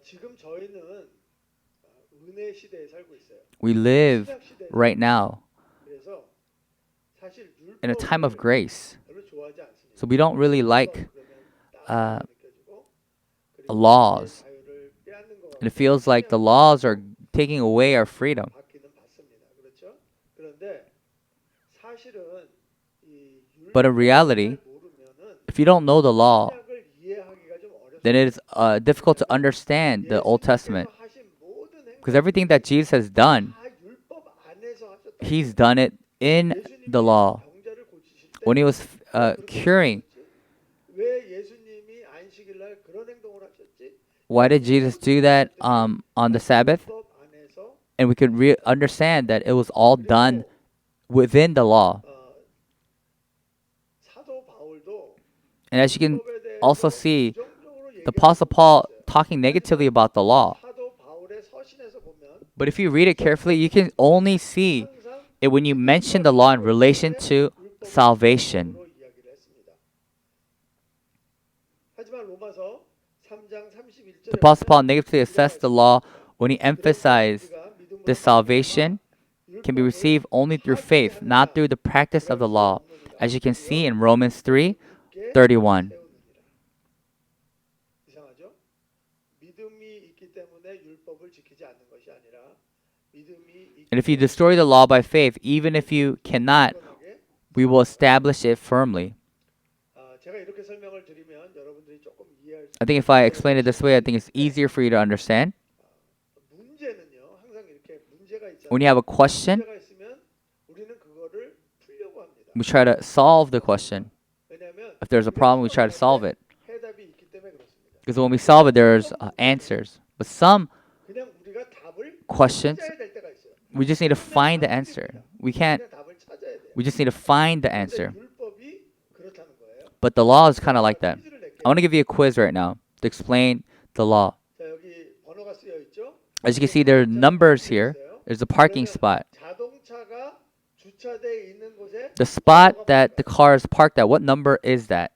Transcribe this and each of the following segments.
지금 저희는 은혜 시대에 살고 있어요. We live 신약 시대에 right 살고 있어요. now 그래서 사실 in a time of 율법을 grace. 별로 좋아하지 So 않습니다. we don't really 율법 like 그러면 uh, 따분하게 느껴지고 그리고 우리의 laws. 자유를 빼앗는 것 And it 같고 feels like the 침해하는 것 laws are 같고 taking away our freedom. 받기는 받습니다. 그렇죠? 그런데 사실은 이 But in 율법을 reality, 잘 모르면은 if you don't know the law, 신약을 이해하기가 좀 then it 어렵습니다. is difficult to 왜냐하면 understand the Old 예수님께서 Testament. 하신 모든 Because everything that 행동들이 Jesus has done, 다 율법 안에서 하셨다는 he's 거예요. done it in the 예수님이 law. 병자를 고치실 When 때 he was 왜 그렇게 curing, 고치셨지? 왜 예수님이 안식일 날 그런 행동을 하셨지? why did 이 Jesus do 모든 that 것들이 on the 다 Sabbath? 율법 안에서 And we could 하셨다는 거예요. understand that it was all done 그리고 within the law. 사도 바울도 And as you can 율법에 also 대해서 see, 부정적으로 the 얘기하는 Apostle 부분이 Paul 있어요. talking negatively 하지만 about the law. 사도 바울의 서신에서 보면 But if you read it carefully, you can only see 항상 it when you mention the law in 긍정적으로 relation 얘기하되 to 율법은 salvation. 부정적으로 이야기를 했습니다. 하지만 로마서 3장 The 31절에 Apostle Paul 보면 negatively 이런 assessed the law 말씀이 when he 있습니다. 그러므로 emphasized 우리가 믿음으로 the 말미암아 salvation can be 율법을 received only through faith, not 파기하느냐 through the practice of 그럴 the 수 law, 없느니라. as you can see 오히려 in Romans 율법을 굳게 3:31. 세우느니라. 이상하죠? 믿음이 있기 때문에 율법을 지키지 않는 것이 아니라 믿음이 있기 And if you 때문에 destroy the law by faith, even if you cannot, 굳건하게 we will 세우는 거예요. establish it firmly. 제가 이렇게 설명을 드리면 여러분들이 조금 I think if I 이해를 explain it this way, I think it's easier for you to understand. 문제는요. 항상 이렇게 문제가 When 있잖아요. you have a question, 문제가 있으면 우리는 그거를 풀려고 합니다. we try to solve the question. 왜냐하면 If there's a 우리가 problem, we try to solve 풀어나갈 it. 때 해답이 있기 때문에 그렇습니다. Because when we solve it, there's answers. But some 그냥 우리가 답을 questions, 찾아야 될 때가 있어요. we just need to 풀면 find the 안 answer. 풀립니다. We can't, 그냥 답을 찾아야 돼요. we just need to find the 그런데 answer. 율법이 그렇다는 거예요. But the law is kind of like that. 퀴즈를 I want to 낼게요. give you a quiz right now to explain the law. 자, 여기 번호가 쓰여 있죠? As you can see, there are numbers here. There's a parking 그러면 spot. 자동차가 주차되어 있는 곳에 The spot 번호가 that the 붙을까요? car is parked at, what number is that?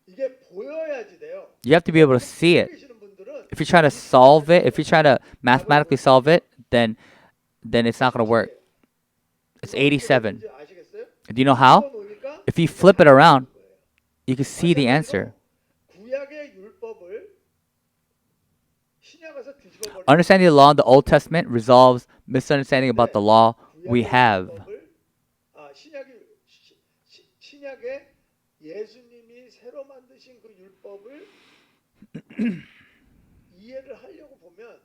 이게 보여야지 돼요. You have to be able to see it. 계시는 분들은 If you're trying to solve it, if you're trying to mathematically solve it, then it's not going to work. It's 87. 어떻게 아시겠어요? Do you know how? 놓으니까 If you flip it around, 거예요. you can see the answer. 구약의 율법을 신약에서 뒤집어버리는 Understanding the law in the Old Testament resolves misunderstanding about the law we have. 신약에 예수님이 새로 만드신 그 율법을 이해를 하려고 보면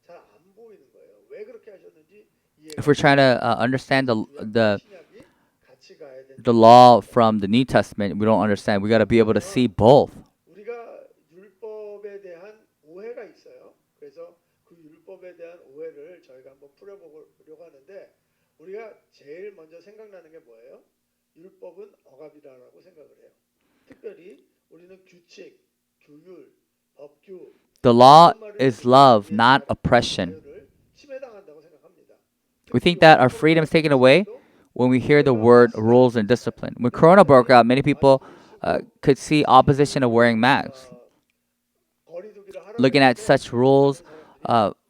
잘 안 보이는 거예요. 왜 그렇게 하셨는지 이해가 If we're trying to understand 구약과 신약이 같이 가야 된다. the law from the New Testament, we don't understand. We got to be able to see both. 우리가 율법에 대한 오해가 있어요. 그래서 그 율법에 대한 오해를 저희가 한번 풀어보려고 하는데 우리가 제일 먼저 생각나는 게 뭐예요? 율법은 억압이라고 생각을 해요. 특별히 우리는 규칙, 규율, 법규 The law is love, not oppression. 자유를 침해당한다고 생각합니다. We think that our freedom is taken away when we hear the word rules and discipline. When Corona broke out, many people could see opposition of wearing masks. Looking at such rules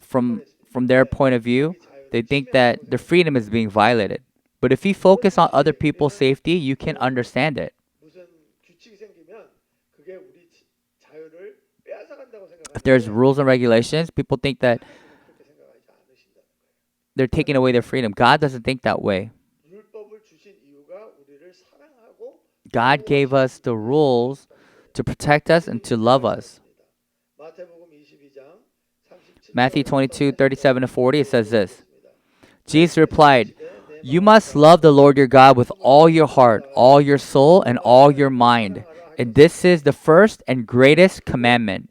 from their point of view, they think that their freedom is being violated. But if you focus on other people's safety, you can understand it. 무슨 규칙이 생기면 그게 우리 자유를 빼앗아간다고 If there's 생각하는데 rules and regulations, people think that 그렇게 생각하지 않으신다는 거예요. they're taking away their freedom. God doesn't think that way. 율법을 주신 이유가 우리를 사랑하고 God gave us the rules to protect us and to love us. 마태복음 22장 37절 Matthew 22:37 to 40, it says this. Jesus replied, "You must love the Lord your God with all your heart, all your soul, and all your mind. And this is the first and greatest commandment.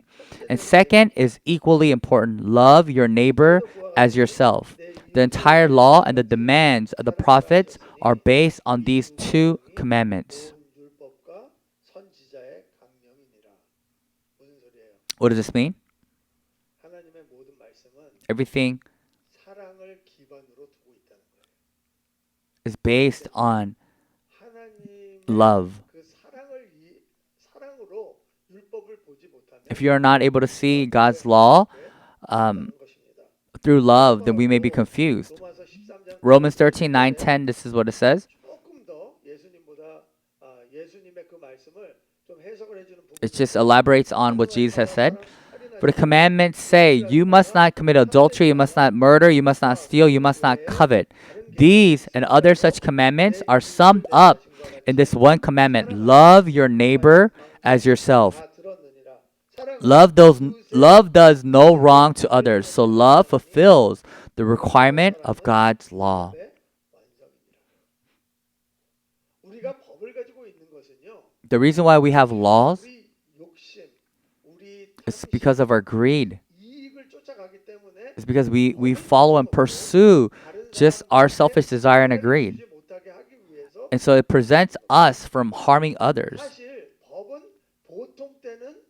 And second is equally important. Love your neighbor as yourself. The entire law and the demands of the prophets are based on these two commandments." 율법과 선지자의 강령이니라. 무슨 소리예요? What does this mean? 하나님의 모든 말씀은 Everything 사랑을 기반으로 두고 있다는 거예요. is based on 하나님의 love. 그 사랑으로 율법을 율법을 보지 못하면 If you are not able to see God's law 그런 것입니다. through love, then we may be confused. 로마서 13장 Romans 13:9-10, this is what it says. 조금 더 예수님보다 예수님의 그 말씀을 좀 해석을 해주는 부분. It just elaborates on what Jesus has said. For the commandments say, you must not commit adultery, you must not murder, you must not steal, you must not covet. These and other such commandments are summed up in this one commandment: love your neighbor as yourself. Love does no wrong to others, so love fulfills the requirement of God's law. 우리가 법을 가지고 있는 것은요. The reason why we have laws 우리 욕심, 우리 is because of our greed. 이익을 쫓아가기 때문에 It's because we follow and pursue just our selfish desire and greed. 주지 못하게 하기 위해서 And so it prevents us from harming others. 사실 법은 보통 때는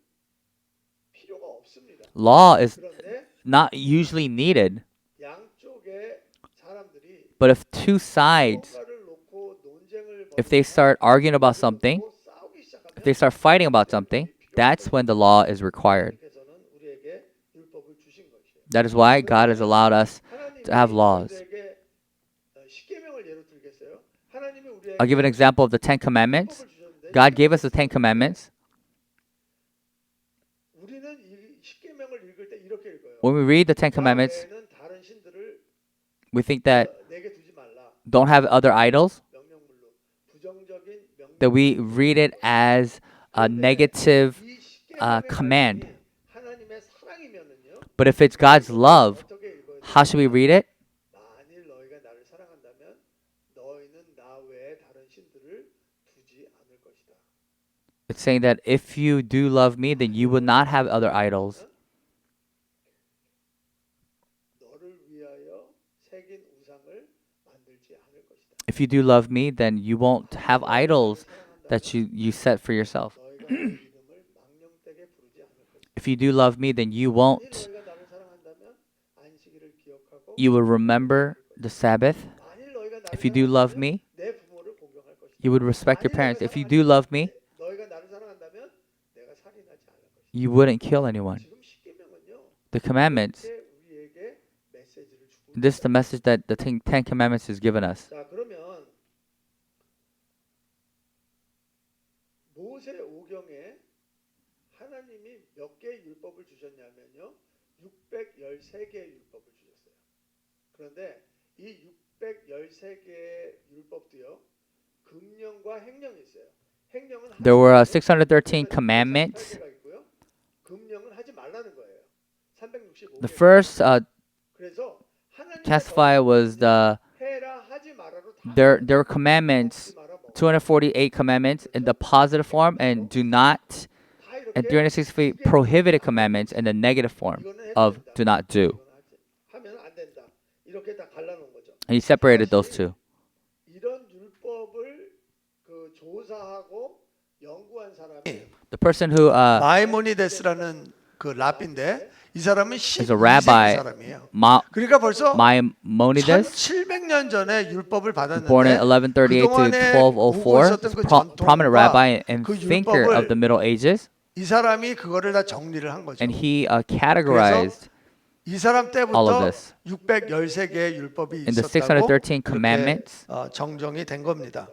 필요가 없습니다. Law is 그런데 not usually needed, 양쪽의 사람들이 but if two sides, 뭔가를 놓고 논쟁을 if they start arguing about something, 벌이고 싸우기 시작하면 if they start fighting about something, that's when the law is required. 하나님께서는 우리에게 율법을 주신 것이에요. That is why God has allowed us to have laws. 우리에게 십계명을 예로 들겠어요. 하나님이 우리에게 I'll give an example of the Ten Commandments. 율법을 주셨는데 God gave us the Ten Commandments. 우리는 이 십계명을 읽을 때 이렇게 읽어요. When we read the Ten Commandments, 외에는 다른 신들을 we think that 내게 두지 말라. don't have other idols, 명령물로 부정적인 명령. that we read it as a negative 이 십계명의 command. 말씀이 하나님의 사랑이면은요. But if it's God's love, 어떻게 읽어야 돼? how should we read it? 만일 너희가 나를 사랑한다면 너희는 나 외에 다른 신들을 두지 않을 것이다. It's saying that if you do love me, then you will not have other idols. 너를 위하여 새긴 우상을 만들지 않을 것이다. If you do love me, then you won't have idols that you set for yourself. 너희가 내 이름을 망령되게 부르지 않을 것이다. If you do love me, then you 만일 won't. 너희가 나를 사랑한다면 안식일을 기억하고 You will remember the Sabbath. 만일 너희가 나를 If you do love 사랑한다면 me, 내 부모를 공경할 것이다. you would respect your parents. If you do love me, 너희가 나를 사랑한다면 내가 살인하지 않을 것이다. you wouldn't kill anyone. 지금 십계명은요. The commandments, 이렇게 우리에게 메시지를 주고 this is the message that the Ten Commandments has given us. 자, 그러면 모세 오경에 하나님이 몇 개의 율법을 주셨냐면요. 613개의 율법을 주셨어요. 그런데 이 613개의 율법도요. 금령과 행령이 있어요. 행령은 There were 하지 613 commandments. 38개가 있고요. 금령은 하지 말라는 거예요. 365개. The first 그래서 하나님의 classify was the 해라 하지 말아로 다 there were commandments, 먹지 마라, 먹어. 248 commandments in the positive form, and do not, 다 이렇게 and 360 prohibited commandments in the negative form of do not do. 하면 안 된다. 이렇게 다 갈라놓은 거죠. And he separated those two. 이런 율법을 그 조사하고 연구한 사람이 The person who 마이모니데스라는 그 랍인데 이 사람은 is a 12세기 rabbi, 사람이에요. Ma- 그러니까 벌써 Maimonides, 1700년 전에 율법을 받았는데 born in 1138 to 그동안에 오고 1204, 있었던 그 prominent 전통과 rabbi and 그 thinker of the 율법을 Middle Ages, 이 사람이 그거를 다 정리를 한 거죠. and he categorized 이 사람 all of 때부터 this 613개의 율법이 in the 있었다고 613 그렇게 commandments. 정정이 된 겁니다.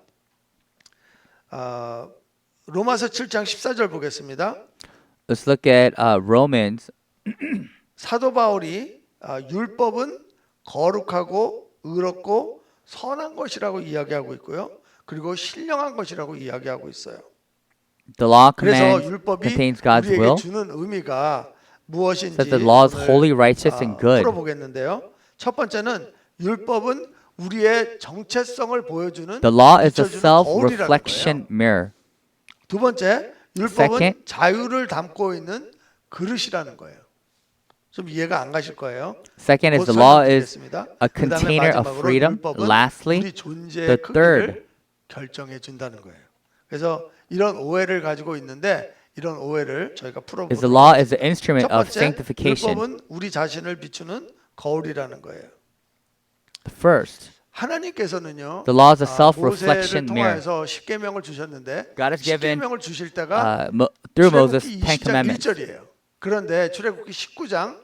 로마서 7장 14절 보겠습니다. Let's look at Romans. 사도 바울이 율법은 거룩하고 의롭고 선한 것이라고 이야기하고 있고요. 그리고 신령한 것이라고 이야기하고 있어요. The law 그래서 commands 율법이 contains God's 우리에게 will. 주는 의미가 무엇인지 Says the law is 오늘, holy, righteous, and good. 풀어보겠는데요. 첫 번째는 율법은 우리의 정체성을 보여주는 The law is a 비춰주는 self-reflection 거울이라는 거예요. mirror. 두 번째, 율법은 Second. 자유를 담고 있는 그릇이라는 거예요. 좀 이해가 안 가실 거예요. Second is 곧 the law is 설명드리겠습니다. a 그다음에 container of 마지막으로 freedom. 율법은 Lastly, 우리 존재의 the third 크기를 결정해 준다는 거예요. 그래서 이런 오해를 가지고 있는데 이런 오해를 저희가 is the 풀어보도록 law is the 하겠습니다. instrument 첫 of 번째, sanctification. 율법은 우리 자신을 비추는 거울이라는 거예요. The first, 하나님께서는요. The law is a 모세를 self-reflection mirror. 통해서 십계명을 주셨는데 God has given 십계명을 주실 때가 through Moses 출애굽기 10 20장 commandments. 1절이에요. 그런데 출애굽기 19장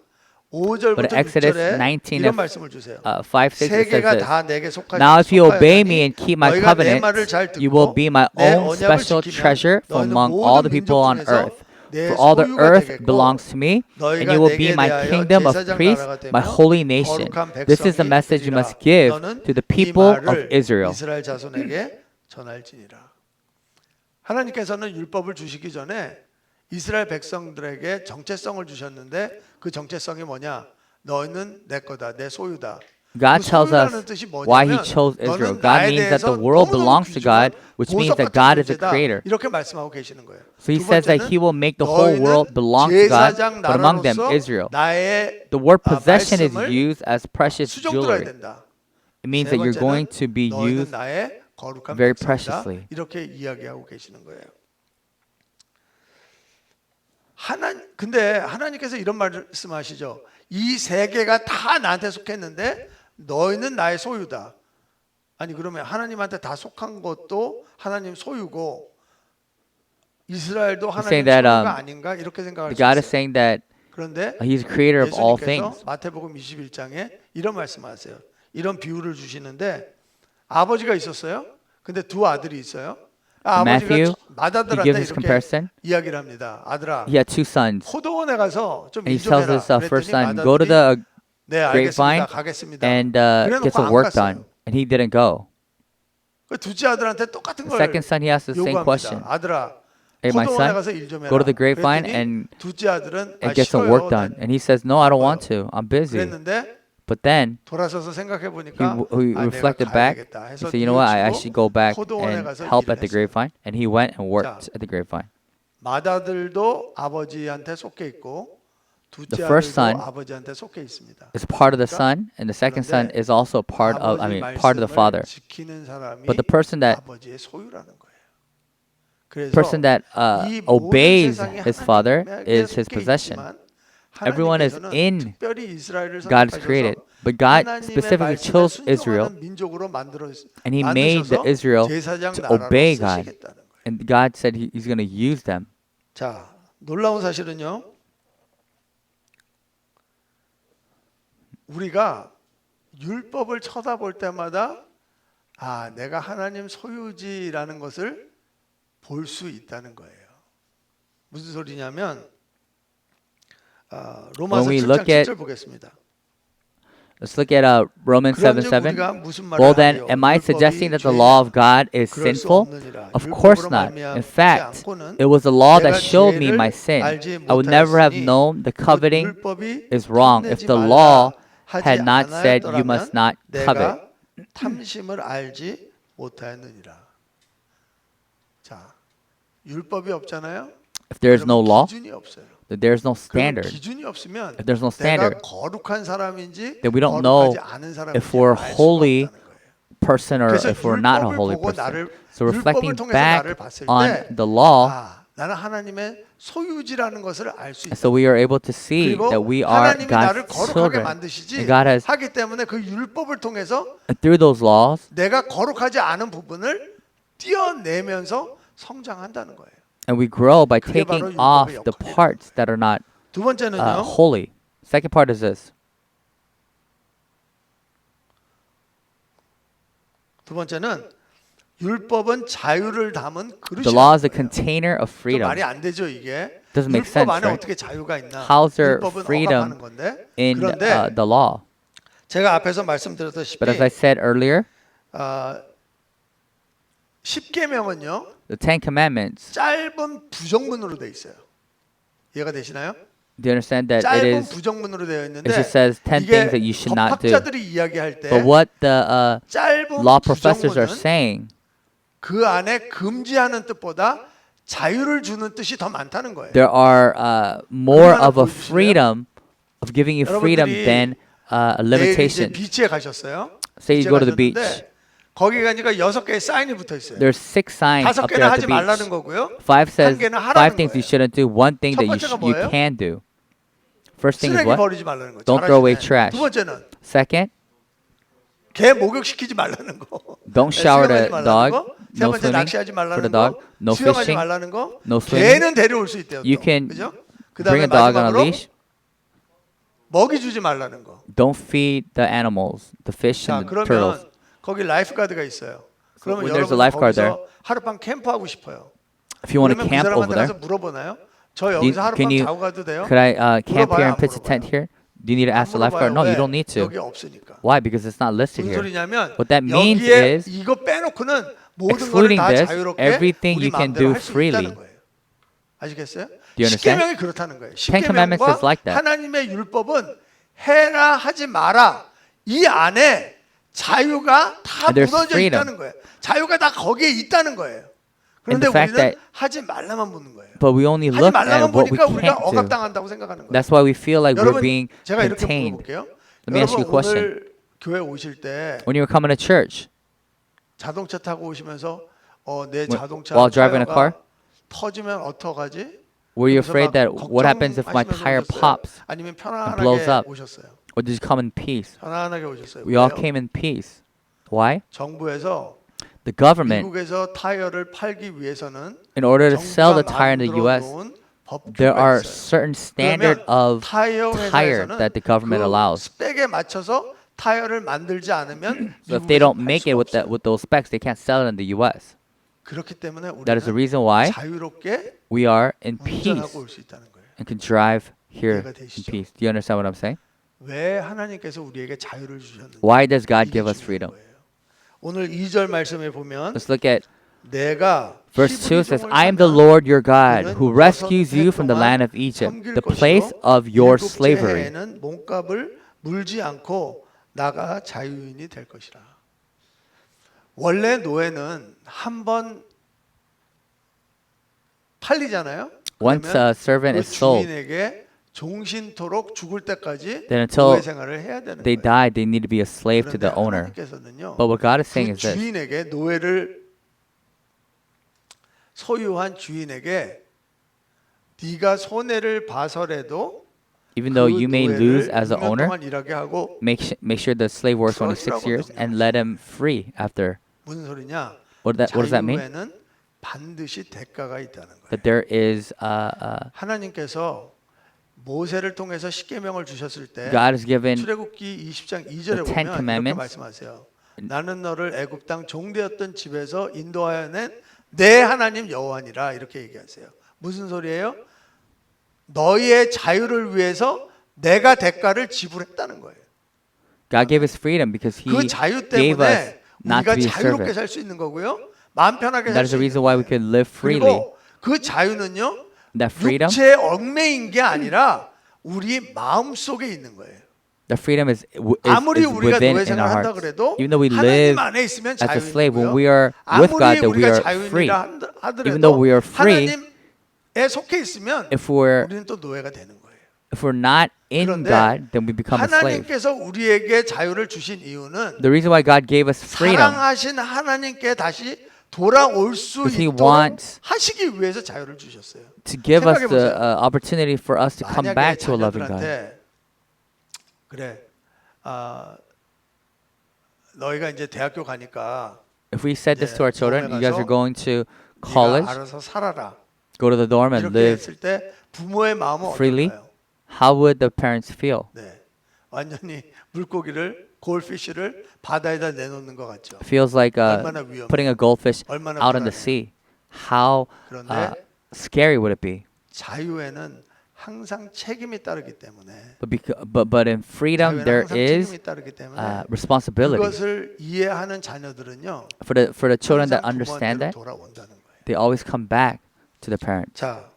But 5절부터 Exodus 6절에 19 이런 말씀을 주세요. 5, 6 it says 세계가 this. 다 내게 속하지 Now if you obey me 속하였나니 and keep my 너희가 내 covenant, 말을 잘 you will 듣고 be my 내 own 언약을 special 지키면 treasure from 너희는 among all 모든 the people on 민족 earth. 중에서 내 For all the 소유가 earth 되겠고 belongs to me, and 너희가 you will be 내게 my 대하여 kingdom of 제사장 priests, 나라가 my 되며 holy nation. 거룩한 This is the 백성이 message you 되리라. must give 너는 to the 이 people of 말을 Israel. 이스라엘 자손에게 전할지니라. 하나님께서는 율법을 주시기 전에 이스라엘 백성들에게 정체성을 주셨는데 그 정체성이 뭐냐? 너희는 내 거다, 내 소유다. God 그 tells 소유라는 us 뜻이 why He 뭐냐면 chose Israel. 너는 God 나에 means that 대해서 the world 너무너무 belongs to God, 귀중한 which means 보석 that 같은 God is a 존재다. creator. 이렇게 말씀하고 계시는 거예요. So He 두 says that 번째는 He will make the whole world 너희는 belong to God, 제사장 but among them 나라로서 Israel. 나의 The word possession is 말씀을 used as precious 수종 jewelry. 들어야 된다. It means 세 that you're going 번째는 to be 너희는 used 나의 거룩한 very 백성이다. preciously. 이렇게 이야기하고 계시는 거예요. 근데 하나님께서 이런 말씀하시죠. 이 세계가 다 나한테 속했는데 너희는 나의 소유다. 아니 그러면 하나님한테 다 속한 것도 하나님 소유고 이스라엘도 하나님 saying that, 소유가 아닌가 이렇게 생각할 수 God is 있어요. saying that 그런데 He's the creator of all 예수님께서 things. 마태복음 21장에 이런 말씀하세요. 이런 비유를 주시는데 아버지가 있었어요. 근데 두 아들이 있어요. Matthew, 아버지가 he 맏아들한테 gives this 이렇게 comparison. 이야기를 합니다. 아들아, He had two sons. 포도원에 가서 좀 And he 일 좀 tells 해라. his first 그랬더니 son, go to the 네, grapevine 알겠습니다. 가겠습니다. and 그래놓고 get some 안 work 갔어요. done. And he didn't go. 그 둘째 아들한테 똑같은 The 걸 second son, he asked the same 요구합니다. question. 아들아, Hey, my 포도원에 son, 가서 일 좀 해라. go to the grapevine 그랬더니 and 둘째 아들은 get some 싫어요. work done. And he says, no, I don't want to. I'm busy. 그랬는데 But then 돌아서서 생각해 he, 보니까 he reflected back. He said, you know what? I should go back and help at the grapevine. And he went and worked at the grapevine. 맏아들도 아버지한테 속해 있고 둘째 The first 아들도 son 아버지한테 속해 있습니다. It's part of the son, and the second son is also part of, part of the father. 지키는 사람이 But the person that 아버지의 소유라는 거예요. 그래서 person that 이 모든 obeys 세상이 his father 하나님에게 is his 속해 possession. 있지만 Everyone is 하나님께서는 in 특별히 이스라엘을 God is 선택하셔서 created, but God 하나님의 specifically 말씀에 chose Israel, 순종하는 민족으로 and He made the 만드셔서 Israel 제사장 to 나라로 obey God. 쓰시겠다는 거예요. And God said He's going to use them. 자, 놀라운 사실은요. 우리가 율법을 쳐다볼 때마다 아, 내가 하나님 소유지라는 것을 볼 수 있다는 거예요. 무슨 소리냐면 로마서 When we 7장 look at 7절 보겠습니다. Let's look at Romans 그런즉 7:7. 우리가 무슨 말을 Well then, 하리요? am I 율법이 suggesting that the 죄냐? law of God is 그럴 수 sinful? 없느니라. Of course 율법으로 not. 말미암지 In fact, 않고는 it was the law that 내가 showed me my 죄를 sin. 알지 I would never have 못하였으니 known the 곧 coveting 율법이 is wrong if 탐내지 the 말라 law 하지 had not said you 않았더라면 must not covet. 내가 탐심을 알지 못하였느니라. 자, 율법이 없잖아요. If there is no 그러면 law, 기준이 없어요. then there is no 그럼 standard. 기준이 없으면 If there's no 내가 standard, 거룩한 사람인지 then we don't know 거룩하지 않은 사람인지 if we're 알 수가 holy 없다는 거예요. person or 그래서 if we're not a 율법을 holy 보고 person. 나를 So reflecting 율법을 통해서 back 나를 봤을 on 때 the law, 아, 나는 하나님의 소유지라는 것을 알 수 있다. so we are able to see 그리고 that we are 하나님이 나를 God's 거룩하게 children. 만드시지 And God has, 하기 때문에 그 율법을 통해서 through those laws, 내가 거룩하지 않은 부분을 띄어내면서 성장한다는 거예요. and we grow by 그게 taking 바로 off 율법의 the 역할이에요. parts that are not 두 번째는요. holy. Second part is this. 두 번째는 율법은 자유를 담은 그릇이에요. The law is a container of freedom. 말이 안 되죠 이게. Doesn't make 율법 sense, 안에 right? 어떻게 자유가 있나? How's there 율법은 freedom 억압하는 건데. in 그런데 the law? 제가 앞에서 말씀드렸다시피 But as I said earlier, 10계명은요. the Ten Commandments, 짧은 부정문으로 돼 있어요. 이해가 되시나요? do you understand that it 짧은 is, 부정문으로 되어 있는데 it just says 10 things that you should not do. 법학자들이 이야기할 때 But what the 짧은 law professors are 부정문은 saying 그 안에 금지하는 뜻보다 자유를 주는 뜻이 더 많다는 거예요. there are more 얼마나 of a 보여주실래요? freedom of giving you freedom 여러분들이 than a 내일 이제 limitation. 비치에 가셨어요. Say you 비치에 go to the 가셨는데 beach. 거기 가니까 6개의 사인이 붙어 있어요. There's 6 signs 다섯 up there 개는 at the 하지 말라는 beach. 거고요. 5 says 개는 5 하라는 things you 거예요. shouldn't do. 1 thing 첫 that 번째가 you 뭐예요? can do. First thing is 쓰레기 what? 버리지 말라는 거예요. Don't throw away 잘하시네. trash. 두 번째는 Second, 개 목욕시키지 말라는 거. Don't shower the 수영하지 말라는 dog. 거. 세 No 번째 swimming 낚시하지 for 말라는 the dog. 거. No 수영하지 fishing. 말라는 거. No swimming. 개는 데려올 수 있대요. You 또. can 그죠? Bring 그다음에 a dog on a 마지막으로 leash. 먹이 주지 말라는 거. Don't feed the animals, the fish 자, and the turtles. 그러면 거기 라이프가드가 있어요. 그러면 when there's a 여러분 lifeguard 거기서 하룻밤 캠프하고 싶어요. If you want to 그러면 그 camp over 사람한테 there, 가서 물어보나요? 저 can 여기서 하룻밤 you, 자고 가도 돼요? could I camp 물어봐요, here 안 and pitch a tent 물어봐요? here? Do you need to 안 ask the lifeguard? No, 물어봐요. you 왜? don't need to. 여기 없으니까. Why? Because it's not listed 무슨 here. 소리냐면 What that means 여기에 is, 이거 빼놓고는 모든 거를 excluding 다 this, 자유롭게 everything 우리 you can 마음대로 do 할 수 freely. 있다는 거예요. 아시겠어요? Do you understand? 십계명이 그렇다는 거예요. Ten Commandments is 십계명과 like that. 하나님의 율법은 해라 하지 마라 이 안에 자유가 다 And there's 무너져 freedom. 있다는 거예요. 자유가 다 거기에 있다는 거예요. And 그런데 the fact 우리는 that- 하지 말라만 묻는 거예요. But we only 하지 look at 말라만 what we 보니까 우리가 can't do. 억압당한다고 생각하는 거예요. That's why we feel like we're 여러분 being 제가 이렇게 contained. 물어볼게요. Let me ask you a 여러분 question. 오늘 교회 오실 때 When you were coming to church, 자동차 타고 오시면서 내 When- 자동차 while driving a car? 타이어가 터지면 어떡하지? were you 그래서 afraid 막 that what happens if my 걱정하시면서 tire 오셨어요? pops? 아니면 blows 편안하게 up? 오셨어요? Or did you come in peace? 편안하게 오셨어요. We all 왜요? came in peace. Why? 정부에서 The government, 미국에서 타이어를 팔기 위해서는 in order to sell the 정부가 tire in the 만들어 US, 놓은 there 법규가 are 있어요. certain standard 그러면 of 타이어 tire 회사에서는 that the government 그 allows. 스펙에 맞춰서 타이어를 만들지 않으면 So if they don't 미국에서 팔 make it 수가 with 없어요. with those specs, they can't sell it in the US. 그렇기 때문에 That is the 우리는 reason why 자유롭게 we are in peace 운전하고 올 수 있다는 거예요. and can drive here 이해가 in 되시죠? peace. Do you understand what I'm saying? 왜 하나님께서 우리에게 자유를 주셨는지 Why does God 이게 give us 중요한 freedom? 거예요. 오늘 2절 말씀에 보면 Let's look at 내가 verse 2 히브리 says, 종을 I am the 사면 Lord your God 너는 who 여섯 rescues 해 you from the 동안 land of Egypt, 섬길 the 것이요. place of your 일곱째 slavery. 해에는 몸값을 물지 않고 나가 자유인이 될 것이라. 원래 노예는 한 번 팔리잖아요. Once 그러면 a servant 그 is sold, 주인에게 종신토록 죽을 때까지 then until 노예 생활을 해야 되는 they 거예요. die, they need to be a slave to 그런데 the owner. 하나님께서는요. But what God is saying 그 is this. 주인에게 노예를 소유한 주인에게 네가 손해를 봐서라도 Even though 그 you may 노예를 lose as an 6년 owner, 동안 일하게 하고 make sure the slave works only 6 years and let him free after. 무슨 소리냐? What does that mean? 자유에는 반드시 대가가 있다는 거예요. That there is 하나님께서 모세를 통해서 십계명을 주셨을 때 God has given 출애굽기 20장 2절에 the Ten 보면 이렇게 Commandments. 말씀하세요. 나는 너를 애굽 땅 종되었던 집에서 인도하여 낸 내 하나님 여호와니라 이렇게 얘기하세요. 무슨 소리예요? 너희의 자유를 위해서 내가 대가를 지불했다는 거예요. God gave us freedom because He 그 자유 gave us 때문에 not to 우리가 be a 자유롭게 servant. 살 수 있는 거고요. 마음 편하게 That 살 is 수 the 있는 reason why we 거예요. could live freely. 그리고 그 자유는요. That freedom, 육체에 얽매인 게 아니라 우리 마음 속에 있는 거예요. the freedom is 아무리 우리가 within 노예 in our 생활을 한다 hearts. 그래도 Even though we 하나님 live 안에 있으면 as a slave, when 자유인이고요. we are with God, 아무리 that we 우리가 are free. 자유인이라 Even though 하더라도 we are free, 하나님에 속해 있으면 If we're 우리는 또 노예가 되는 거예요. if we're not in 그런데 God, then we become a slave. 하나님께서 우리에게 자유를 주신 이유는 The reason why God gave us freedom 사랑하신 하나님께 다시 돌아올 수 Because He 있도록 wants 하시기 위해서 자유를 주셨어요. to give us the 생각해보세요. opportunity for us to come 만약에 back to a loving God. 자녀들한테 그래, 너희가 이제 대학교 가니까 If we said this 이제 to our children, you guys dorm에 are going to 네가 college, 알아서 살아라. go to the dorm and 이렇게 live 했을 때 부모의 마음은 freely. 어떨까요? How would the parents feel? 네, 완전히 물고기를 골피쉬를 바다에다 내놓는 것 같죠. Feels like 얼마나 위험해. putting a goldfish 얼마나 out in the 불안해. sea. How 그런데 scary would it be? 자유에는 항상 책임이 따르기 때문에 But in freedom 자유에는 there 항상 is 책임이 따르기 때문에 responsibility. 그것을 이해하는 자녀들은요. For the children that 항상 understand 부모한테로 that, 돌아온다는 거예요. they always come back to the parents. 자,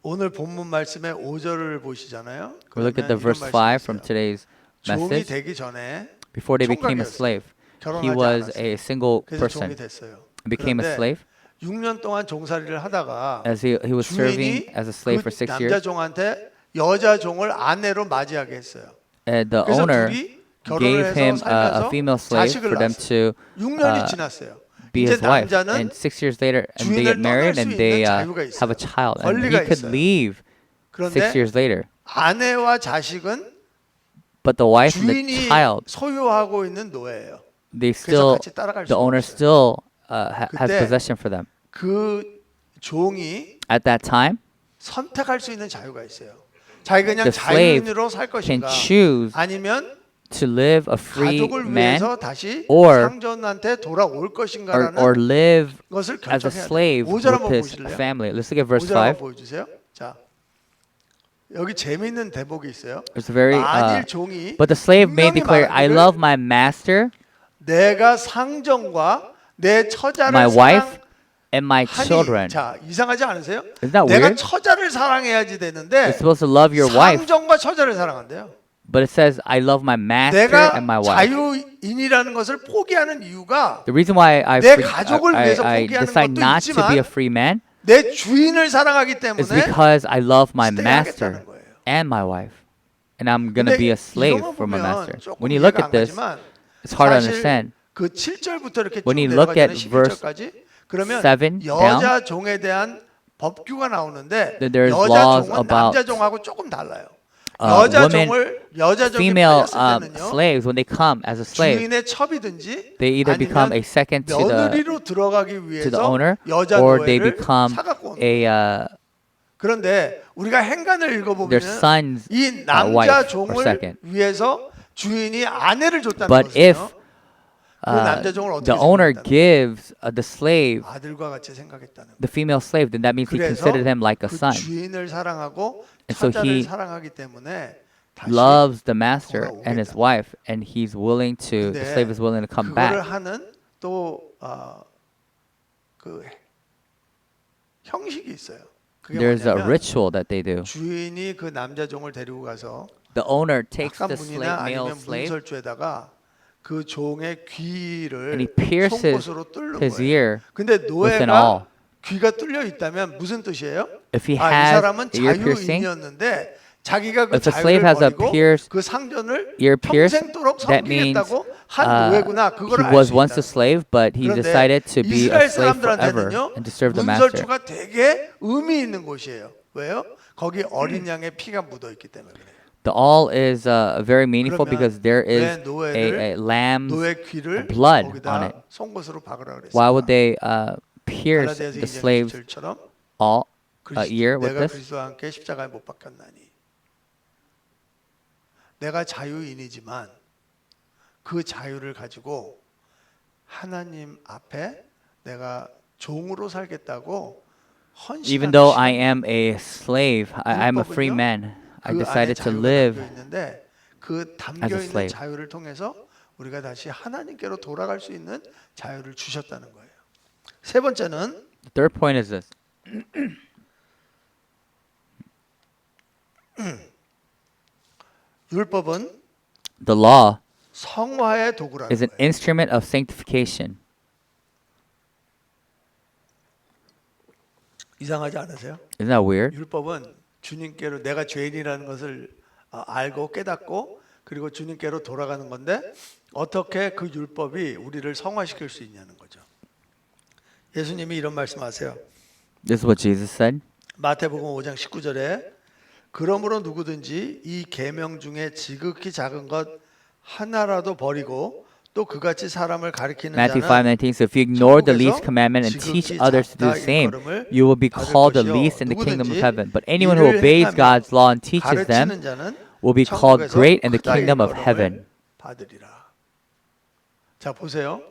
오늘 본문 말씀의 5절을 보시잖아요. We look at the 그러면 verse 이런 5 말씀이 from 있어요. today's 종이 message. 되기 전에 Before they became a 총각이었어요. slave, he 결혼하지 was 않았어요. a single 그래서 종이 person, 됐어요. became a 그런데 slave. 6년 동안 종살이를 하다가 As he was serving 주인이 as a slave for 그 6 남자 years, 종한테 여자 종을 아내로 맞이하게 했어요. and the 그래서 owner 둘이 결혼을 gave 해서 him a 살면서 female slave 자식을 for them 낳았어요. to 6년이 지났어요. be 이제 his wife. 남자는 And 6 years later, and they 주인을 get married 떠날 수 and they 있는 자유가 have a 있어요. child, and he 권리가 could 있어요. leave 6 그런데 years later. 아내와 자식은 But the wife and the 주인이 child, 소유하고 있는 노예예요. they 그래서 still, 같이 따라갈 수 the owner 없어요. still has 그때 possession for them. 그 종이 At that time, 선택할 수 있는 자유가 있어요. 자기 그냥 the slave 자유인으로 살 can 것인가 choose 아니면 to live a free 가족을 man 위해서 다시 or- 상전한테 돌아올 or 것인가라는 live 것을 as a 결정해야 돼요. slave 5절 with 한번 his 보실래요? family. Let's look at verse 5절 한번 5. 보여주세요. 자, 여기 재미있는 대목이 있어요. It's very, 만일 종이 but the slave may 분명히 declare, I 말하기를 love my master, 내가 상전과 내 처자를 my wife, 사랑하니 and my children. 자, 이상하지 않으세요? Isn't that 내가 weird? 처자를 사랑해야지 되는데 You're supposed to love your wife, 상전과 처자를 사랑한대요. but it says, I love my master 내가 and my wife. 자유인이라는 것을 포기하는 이유가 The reason why 내 가족을 위해서 I 포기하는 decide 것도 not to be a 있지만 free man 내 주인을 사랑하기 is 때문에 because I love my stay master 하겠다는 거예요. and my wife. And I'm going to 근데 be a slave 이것만 for my 보면 master. 조금 When you look 이해가 at 안 this, 가지만 it's hard to 사실 understand. 그 7절부터 이렇게 쭉 When you look 내려가잖아요. at verse 11절까지 그러면 7 여자 종에 대한 법규가 나오는데 That there's 여자 laws 종은 about, 남자 종하고 조금 달라요. 여자 종이 female 팔렸을 때는요. slaves, when they come as a slave, 주인의 첩이든지 they either become a 아니면 second to the 며느리로 들어가기 to the 위해서 owner, 여자 or they 노예를 become 사갖고 온 a 그런데 우리가 행간을 their 읽어보면 son's 이 wife 남자 or 종을 second. 위해서 주인이 아내를 줬다는 But if 것은요. 그 남자 종을 어떻게 the owner 생각했다는 gives the slave, 아들과 같이 생각했다는 거예요. the female slave, then that means he 그래서 considered him like a 그 son. 주인을 사랑하고 And so 처자를 he 사랑하기 때문에 다시 Loves the master and his 돌아오겠다. wife, and he's willing to. The 근데 slave is willing to come 그거를 back. 하는 또 그 형식이 있어요. 그게 There's a 뭐냐면 ritual that they do. 주인이 그 남자 종을 데리고 가서 The owner takes 약간 the slave, 문이나 male 아니면 slave, 문설주에다가 그 종의 귀를 and he pierces 송곳으로 뚫는 his 거예요. ear 근데 with an 노예가 awl. 귀가 뚫려 있다면 무슨 뜻이에요? If he 아, 이 has 사람은 ear piercing, 자유인이었는데 자기가 그 if the slave 자유를 has a 버리고 pierced 그 상전을 ear pierced, 평생도록 that means 섬기겠다고 한 노예구나. 그걸 he 알 was 수 once a 있다. slave, but he 그런데 decided to be a 이스라엘 slave forever 사람들한테는요 and to serve the master. 문설주가 되게 의미 있는 곳이에요. 왜요? 거기 어린 양의 피가 묻어 있기 때문에 그래요. The all is very meaningful 그러면 because there 왜 is 노예를 a lamb's 노예 귀를 blood on 거기다 it. 송곳으로 박으라 그랬어요. Why would they pierce 갈라디아서 the 2장 slave's 17절처럼 all ear with 내가 this? 그리스도와 함께 십자가에 못 박혔나니 내가 자유인이지만 그 자유를 가지고 하나님 앞에 내가 종으로 살겠다고 Even though 헌신하는 I am a slave, I'm a free 율법은요, man. I 그 안에 decided to 자유가 live 담겨 있는데 그 담겨 as a 있는 slave. 자유를 통해서 우리가 다시 하나님께로 돌아갈 수 있는 자유를 주셨다는 거예요. 세 번째는 The third point is this. 율법은 The law 성화의 도구라는 is an 거예요. instrument of sanctification. 이상하지 않으세요? Isn't that weird? 율법은 주님께로 내가 죄인이라는 것을 알고 깨닫고 그리고 주님께로 돌아가는 건데 어떻게 그 율법이 우리를 성화시킬 수 있냐는 거죠. 예수님이 이런 말씀하세요. This is what Jesus said. 마태복음 5장 19절에 그러므로 누구든지 이 계명 중에 지극히 작은 것 하나라도 버리고 또 그같이 사람을 가리키는 Matthew 자는 5:19. So if you ignore the least 천국에서 commandment and teach 지극히 others to do the 작다 same, 일컬음을 you will be 받을 called the 것이요. least in the kingdom of 누구든지 heaven. But anyone who 이를 obeys 행하며 God's law and teaches them 가르치는 자는 will be called 천국에서 great in the 크다 kingdom of 일컬음을 heaven. 받으리라. 자 보세요.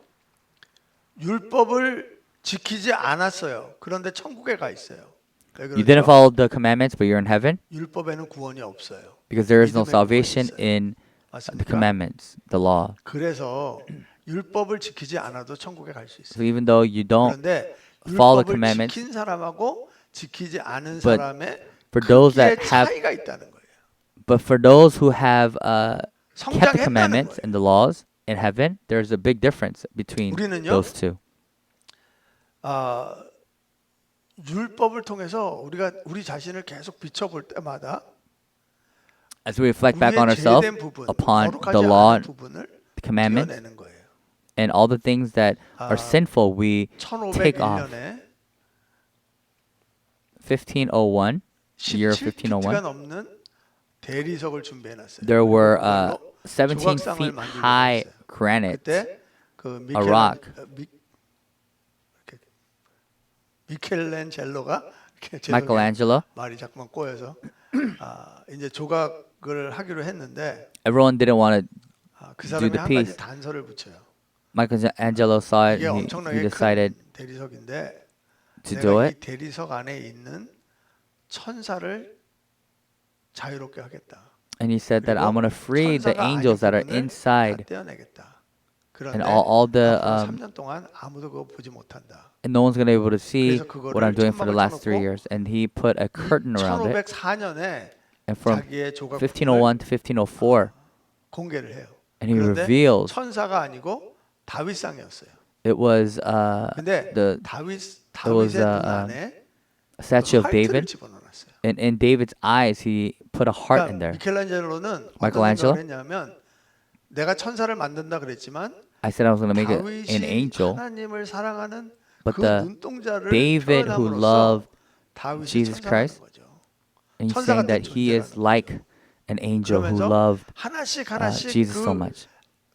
율법을 지키지 않았어요. 그런데 천국에 가 있어요. 왜 You didn't 그러죠? follow the commandments, but you're in heaven 율법에는 구원이 없어요. because there is no 믿음에 salvation 구원이 있어요. in the 맞습니까? commandments, the law. 그래서 율법을 지키지 않아도 천국에 갈 수 있어요. So even though you don't 그런데 follow the 율법을 commandments, 지킨 사람하고 지키지 않은 but 사람의 for those 크기의 that have, 차이가 있다는 거예요. but for those who have kept the 성장했다는 commandments 거예요. and the laws in heaven, there's a big difference between 우리는요? those two. 율법을 통해서 우리가 우리 자신을 계속 비춰볼 때마다 As we reflect back on 우리의 ourselves 죄된 부분, upon 거룩하지 the law 않은 부분을 the commandments 드러내는 거예요. and all the things that are sinful, we take off. 1501년에 1501, year of 17피트가 1501, 넘는 대리석을 준비해 놨어요. there were 그걸로 17 조각상을 feet 만들고 high 있어요. granite. 그때 그 rock. 미켈란젤로가 이렇게 죄송해요. Michelangelo. 말이 자꾸만 꼬여서 이제 조각을 하기로 했는데 Everyone didn't want to. 그 Do 사람이 the 한 piece. 가지 단서를 붙여요. Michelangelo saw it. 이게 And he 엄청나게 decided 큰 대리석인데 to 내가 do 이 it. 대리석 안에 있는 천사를 자유롭게 하겠다. And he said that I'm going to free the 천사가 아닌 angels that are 부분을 inside. 다 떼어내겠다. And 그런데 all the 앞으로 3년 동안 아무도 그거 보지 못한다. and no one's gonna be able to see 그래서 그거를 what I'm doing for the 천막을 last 3 쳐놓고 years. And he put a curtain around it. 1504년에 And from 자기의 조각 1501 to 1504, 공개를 해요. and he 그런데 revealed 천사가 아니고 다윗상이었어요. it was 근데 the 다윗의 눈 안에 statue of 활트를 David. 집어넣었어요. And in David's eyes, he put a heart in there. 미켈란젤로는 어떤 Michelangelo? 생각을 했냐면 내가 천사를 만든다 그랬지만 I said I was gonna make it an 다윗이 angel, 하나님을 사랑하는 but 그 the 눈동자를 David who 표현함으로써 loved 다윗이 Jesus 천사라는 Christ, 거죠. and he's 천사 saying 같은 that he is 존재라는 like an angel who 그러면서 loved 하나씩 Jesus so much.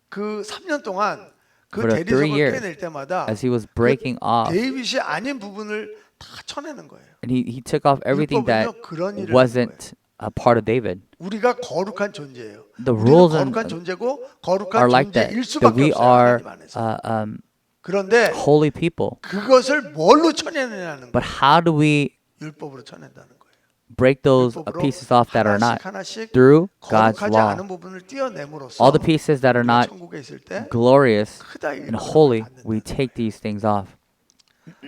그 3년 동안 그 For the 3 대리석을 years, 깨낼 때마다 As he was breaking off, 데이빗이 아닌 부분을 다 쳐내는 거예요. and he took off everything that 율법은요, 그런 일을 하는 wasn't a part of David. 우리가 거룩한 존재예요. The 우리는 rules and 거룩한 존재고 are 거룩한 like that. 존재일 That 수밖에 we 없어요. are 하나님 안에서. 그런데 holy people. 그것을 뭘로 쳐내느냐는 But 거예요. how do we 율법으로 쳐낸다는 거예요. break those 율법으로 pieces off that are not? 하나씩 Through God's 거룩하지 law. 않은 부분을 떼어내므로써 All the pieces that are 우리가 not 천국에 있을 때 glorious 크다 and 이런 holy, 걸 we 받는다. take these things off.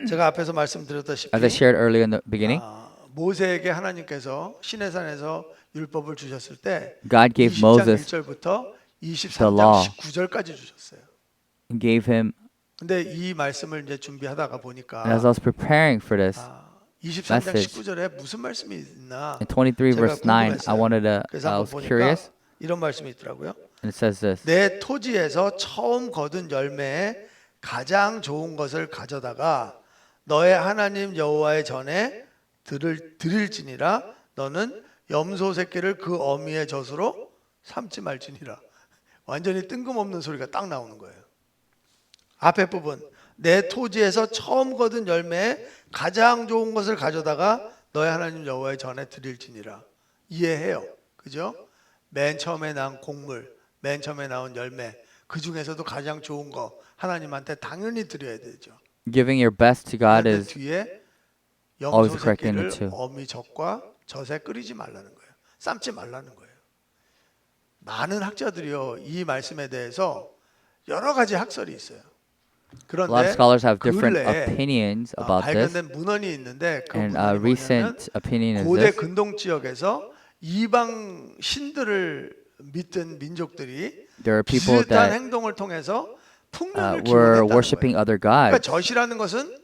제가 앞에서 말씀드렸다시피 As I shared earlier in the beginning, 모세에게 하나님께서 시내산에서 율법을 주셨을 때 God gave 20장 Moses 1절부터 the 23장 law. 19절까지 주셨어요. and gave him. 근데 이 말씀을 이제 준비하다가 보니까 And as I was preparing for this, 23장 message. 19절에 무슨 말씀이 있나 in 23 제가 verse 9, I 궁금했어요. wanted to. 그래서 I 한번 was 보니까 curious, 이런 말씀이 있더라고요. and it says this: 내 토지에서 처음 거둔 열매에 가장 좋은 것을 가져다가 너의 하나님 여호와의 전에 드릴지니라. 너는 염소 새끼를 그 어미의 젖으로 삼지 말지니라. 완전히 뜬금없는 소리가 딱 나오는 거예요. 앞에 부분, 내 토지에서 처음 거둔 열매에 가장 좋은 것을 가져다가 너의 하나님 여호와의 전에 드릴지니라. 이해해요, 그죠? 맨 처음에 난 곡물, 맨 처음에 나온 열매, 그 중에서도 가장 좋은 거 하나님한테 당연히 드려야 되죠. giving your best to God 그런데 is 뒤에 always 염소 correcting 새끼를 it too. 어미 젖과 젖에 끓이지 말라는 거예요. 삶지 말라는 거예요. 많은 학자들이요 이 말씀에 대해서 여러 가지 학설이 있어요. A lot of 그런데 scholars have different 근래에 opinions about this, 발견된 문헌이 있는데 그 and 문헌이 뭐냐면 recent opinion is 고대 this: 근동 지역에서 이방 신들을 믿던 민족들이 there are people 비슷한 that 행동을 통해서 풍요를 were 기원했다는 worshiping 거예요. other 그러니까 gods. 젖이라는 것은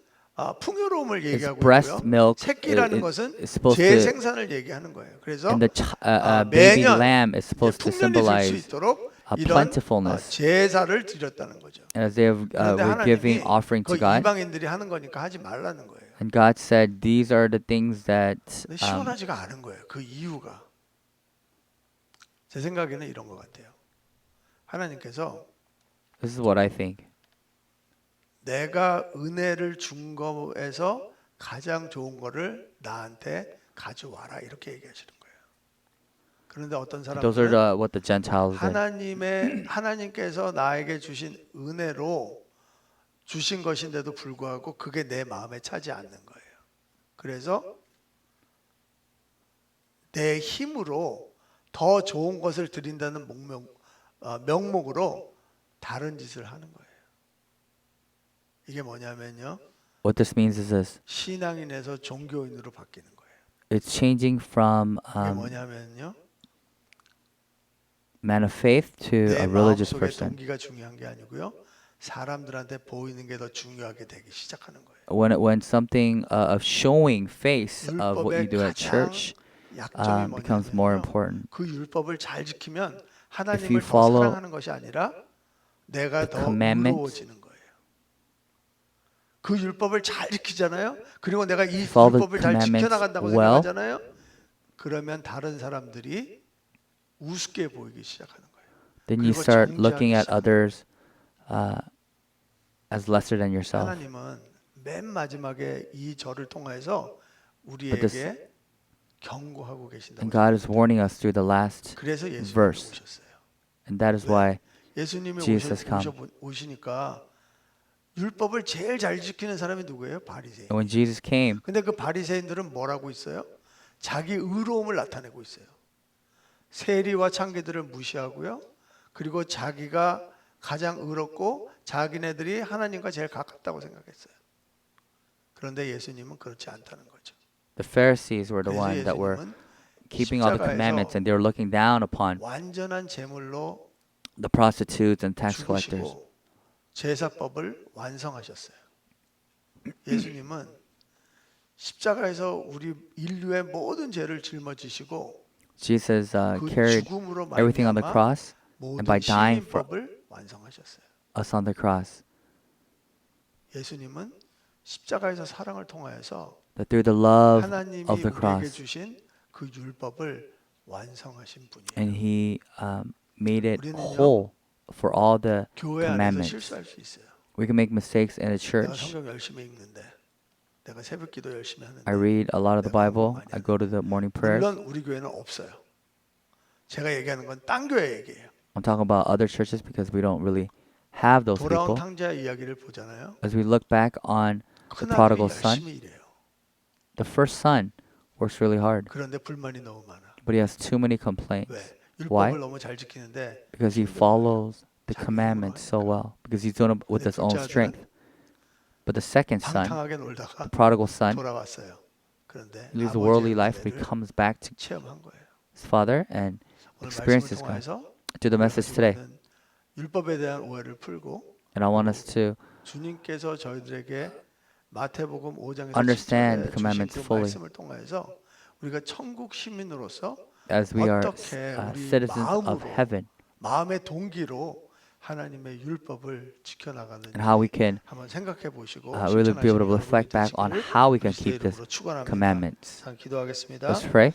풍요로움을 It's 얘기하고 breast 있고요. milk. 새끼라는 It 것은 is supposed to, 재생산을 얘기하는 거예요. 그래서 and the baby 매년 lamb is supposed to 풍년이 될 수 symbolize 있도록 a 이런 plentifulness. 제사를 드렸다는 거죠. And as they 그런데 were giving 하나님이 offering 그 to God, 이방인들이 하는 거니까 하지 말라는 거예요. and God said, "These are the things that." 근데 시원하지가 않은 거예요. 그 이유가 제 생각에는 이런 것 같아요. 하나님께서 This is what I think. 내가 은혜를 준 거에서 가장 좋은 거를 나한테 가져와라 이렇게 얘기하시는 거예요. 그런데 어떤 Those are 사람들은 what the Gentiles did. 하나님께서 나에게 주신 은혜로 주신 것인데도 불구하고 그게 내 마음에 차지 않는 거예요. 그래서 내 힘으로 더 좋은 것을 드린다는 명목으로 다른 짓을 하는 거예요. 이게 뭐냐면요. What this means is this: 신앙인에서 종교인으로 바뀌는 거예요. it's changing from 이게 뭐냐면요. man of faith to 내 a religious 마음속의 person. 동기가 중요한 게 아니고요. 사람들한테 보이는 게 더 중요하게 되기 시작하는 거예요. When something of showing face of what you do at church 약점이 becomes more 뭐냐면요. important. 그 율법을 잘 지키면 you 하나님을 더 follow 사랑하는 것이 아니라 내가 더 commandments, 의로워지는 거예요. 그 율법을 잘 지키잖아요. 그리고 내가 이 follow the 율법을 잘 commandments 지켜나간다고 well, 생각하잖아요. 그러면 다른 사람들이 우습게 보이기 시작하는 거예요. Then you 그리고 start 정죄하기 looking at 시작하는 others as lesser than yourself. 하나님은 맨 마지막에 이 절을 통해서 But this- 우리에게 경고하고 계신다고. And God is warning us through the last 그래서 예수님이 verse. 오셨어요. And that is why 예수님이 Jesus come. 오시니까 율법을 제일 잘 지키는 사람이 누구예요? 바리새인. when Jesus came, 근데 그 바리새인들은 뭐라고 있어요? 자기 의로움을 나타내고 있어요. 세리와 창기들을 무시하고요. 그리고 자기가 가장 의롭고 자기네들이 하나님과 제일 가깝다고 생각했어요. 그런데 예수님은 그렇지 않다는 거죠. the Pharisees were the 그래서 ones that were 예수님은 keeping all the commandments, and they were looking down upon 완전한 제물로 the prostitutes and tax collectors. 죽으시고 제사법을 완성하셨어요. 예수님은 십자가에서 우리 인류의 모든 죄를 짊어지시고 Jesus 그 carried 죽음으로 everything on the 말미암아 cross and by 모든 dying for 시민법을 완성하셨어요. us on the cross. 예수님은 십자가에서 사랑을 통하여서 That through the love 하나님이 of the 우리에게 cross, 주신 그 율법을 완성하신 분이에요. and He made it 우리는요, whole for all the 교회 안에서 commandments. 실수할 수 있어요. We can make mistakes in the 내가 church. 성경 열심히 읽는데, 내가 새벽기도 열심히 하는데, I read a lot of the 내가 Bible. 공부 많이 I go to the morning prayers. 물론 우리 교회는 없어요. 제가 얘기하는 건 딴 교회 얘기예요. I'm talking about other churches because we don't really have those 돌아온 people. 탕자 이야기를 보잖아요. As we look back on the 큰아들이 prodigal son, 열심히 일해요. the first son works really hard, 그런데 불만이 너무 많아. but he has too many complaints 왜? Why? 율법을 너무 잘 지키는데 because he follows the commandments so well, because he's doing it with his own strength. But the second son, 방탕하게 놀다가 the prodigal son, 돌아왔어요. 그런데 lives a worldly 아버지의 life, but he 은혜를 comes back to 체험한 거예요. his father and 오늘 experiences 말씀을 God. 통해서 To the message today, 율법에 대한 오해를 풀고 and I want us to 주님께서 저희들에게 마태복음 5장에서 understand the 10절에 commandments 주신 그 fully. 말씀을 통해서 우리가 천국 시민으로서 as we are 어떻게 우리 citizens of 마음으로 heaven, 마음의 동기로 하나님의 율법을 지켜나가는지 and how we can 한번 생각해 보시고 really be able to reflect back on how we can keep 그리스도의 this 이름으로 축원합니다. commandments. 자, 기도하겠습니다. Let's pray.